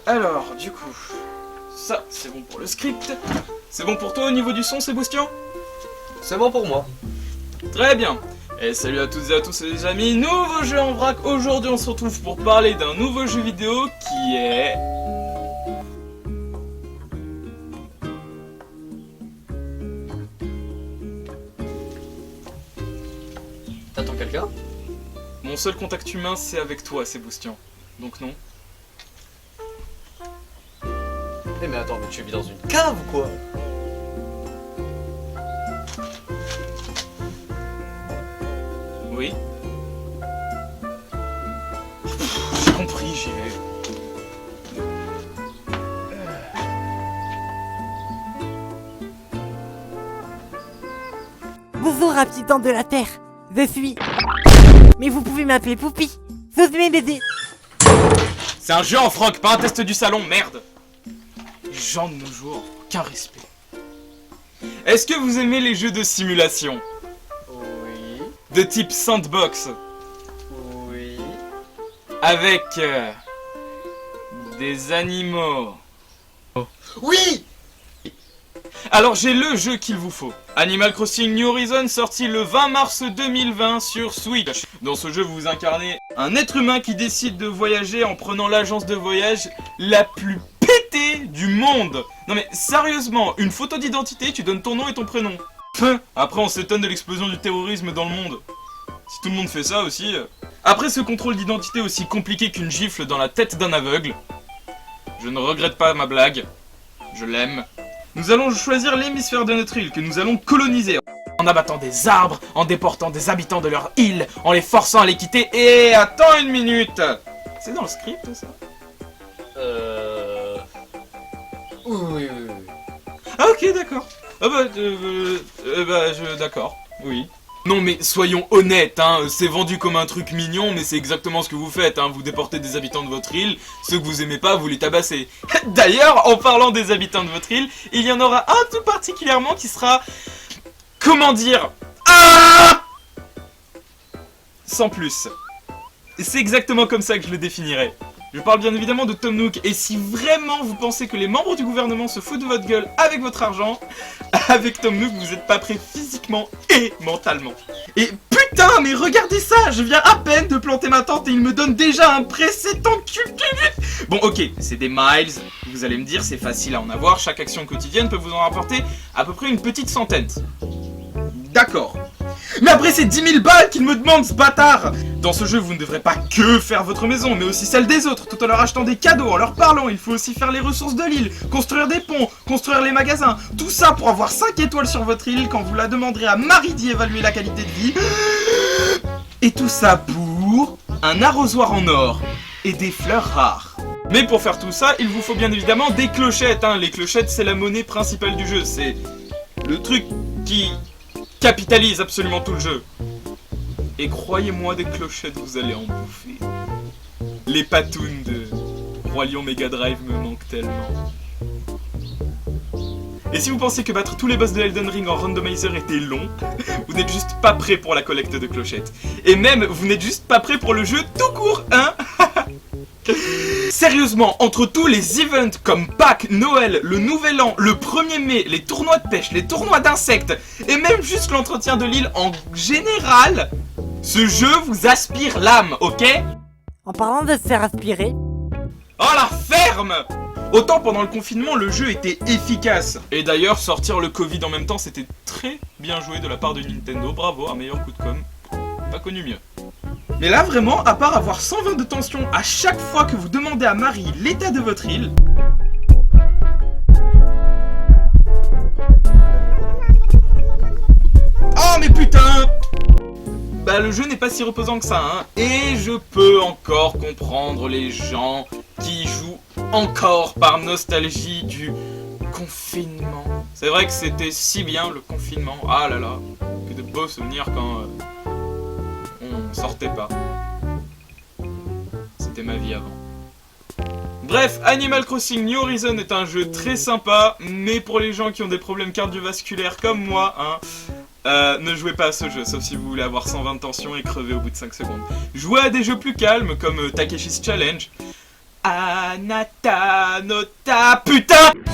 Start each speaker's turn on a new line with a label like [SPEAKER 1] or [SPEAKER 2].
[SPEAKER 1] Alors, du coup, ça, c'est bon pour le script. C'est bon pour toi au niveau du son, Sébastien?
[SPEAKER 2] C'est bon pour moi.
[SPEAKER 1] Très bien. Et salut à toutes et à tous les amis, nouveau jeu en vrac. Aujourd'hui on se retrouve pour parler d'un nouveau jeu vidéo qui est...
[SPEAKER 2] T'attends quelqu'un?
[SPEAKER 1] Mon seul contact humain c'est avec toi, Sébastien. Donc non.
[SPEAKER 2] Eh mais attends, mais tu vis dans une cave ou quoi?
[SPEAKER 1] Oui. J'ai compris, j'y vais.
[SPEAKER 3] Bonjour, habitants de la Terre. Je suis... Mais vous pouvez m'appeler Poupie. Je suis bébé.
[SPEAKER 1] C'est un jeu en froc, pas un test du salon, merde. Les gens de nos jours, aucun respect. Est-ce que vous aimez les jeux de simulation?
[SPEAKER 2] Oui.
[SPEAKER 1] De type sandbox?
[SPEAKER 2] Oui.
[SPEAKER 1] Avec... des animaux?
[SPEAKER 2] Oui!
[SPEAKER 1] Alors j'ai le jeu qu'il vous faut. Animal Crossing New Horizons, sorti le 20 mars 2020 sur Switch. Dans ce jeu, vous incarnez un être humain qui décide de voyager en prenant l'agence de voyage la plus pétée du monde. Non mais sérieusement, une photo d'identité, tu donnes ton nom et ton prénom. Après on s'étonne de l'explosion du terrorisme dans le monde. Si tout le monde fait ça aussi... Après ce contrôle d'identité aussi compliqué qu'une gifle dans la tête d'un aveugle, je ne regrette pas ma blague. Je l'aime. Nous allons choisir l'hémisphère de notre île que nous allons coloniser. En abattant des arbres, en déportant des habitants de leur île, en les forçant à les quitter. Et attends une minute. C'est dans le script ça?
[SPEAKER 2] Oui.
[SPEAKER 1] Ah ok d'accord. Ah bah, d'accord, oui. Non mais soyons honnêtes, hein, c'est vendu comme un truc mignon, mais c'est exactement ce que vous faites, hein, vous déportez des habitants de votre île, ceux que vous aimez pas, vous les tabassez. D'ailleurs, en parlant des habitants de votre île, il y en aura un tout particulièrement qui sera... Comment dire? Ah, sans plus. C'est exactement comme ça que je le définirais. Je parle bien évidemment de Tom Nook, et si vraiment vous pensez que les membres du gouvernement se foutent de votre gueule avec votre argent, avec Tom Nook vous êtes pas prêt physiquement et mentalement. Et putain, mais regardez ça, je viens à peine de planter ma tente et il me donne déjà un précédent cul. Bon ok, c'est des miles, vous allez me dire c'est facile à en avoir, chaque action quotidienne peut vous en rapporter à peu près une petite centaine. D'accord. Mais après c'est 10 000 balles qu'il me demande ce bâtard. Dans ce jeu vous ne devrez pas que faire votre maison mais aussi celle des autres tout en leur achetant des cadeaux, en leur parlant. Il faut aussi faire les ressources de l'île, construire des ponts, construire les magasins. Tout ça pour avoir 5 étoiles sur votre île quand vous la demanderez à Marie d'y évaluer la qualité de vie. Et tout ça pour un arrosoir en or et des fleurs rares. Mais pour faire tout ça il vous faut bien évidemment des clochettes, hein. Les clochettes c'est la monnaie principale du jeu, c'est le truc qui capitalise absolument tout le jeu. Et croyez-moi, des clochettes, vous allez en bouffer. Les patounes de Roi Lion Mega Drive me manquent tellement. Et si vous pensez que battre tous les boss de Elden Ring en randomizer était long, vous n'êtes juste pas prêt pour la collecte de clochettes. Et même, vous n'êtes juste pas prêt pour le jeu tout court, hein. Sérieusement, entre tous les events comme Pâques, Noël, le Nouvel An, le 1er mai, les tournois de pêche, les tournois d'insectes, et même juste l'entretien de l'île en général, ce jeu vous aspire l'âme, ok?
[SPEAKER 3] En parlant de se faire aspirer...
[SPEAKER 1] Oh la ferme! Autant pendant le confinement, le jeu était efficace. Et d'ailleurs, sortir le Covid en même temps, c'était très bien joué de la part de Nintendo. Bravo, un meilleur coup de com'. Pas connu mieux. Mais là, vraiment, à part avoir 120 de tension à chaque fois que vous demandez à Marie l'état de votre île... Oh mais putain! Bah le jeu n'est pas si reposant que ça, hein. Et je peux encore comprendre les gens qui jouent encore par nostalgie du confinement. C'est vrai que c'était si bien le confinement, ah là là, que de beaux souvenirs quand on sortait pas. C'était ma vie avant. Bref, Animal Crossing New Horizons est un jeu très sympa, mais pour les gens qui ont des problèmes cardiovasculaires comme moi, hein, ne jouez pas à ce jeu, sauf si vous voulez avoir 120 de tension et crever au bout de 5 secondes. Jouez à des jeux plus calmes, comme Takeshi's Challenge, Anata Nota, putain!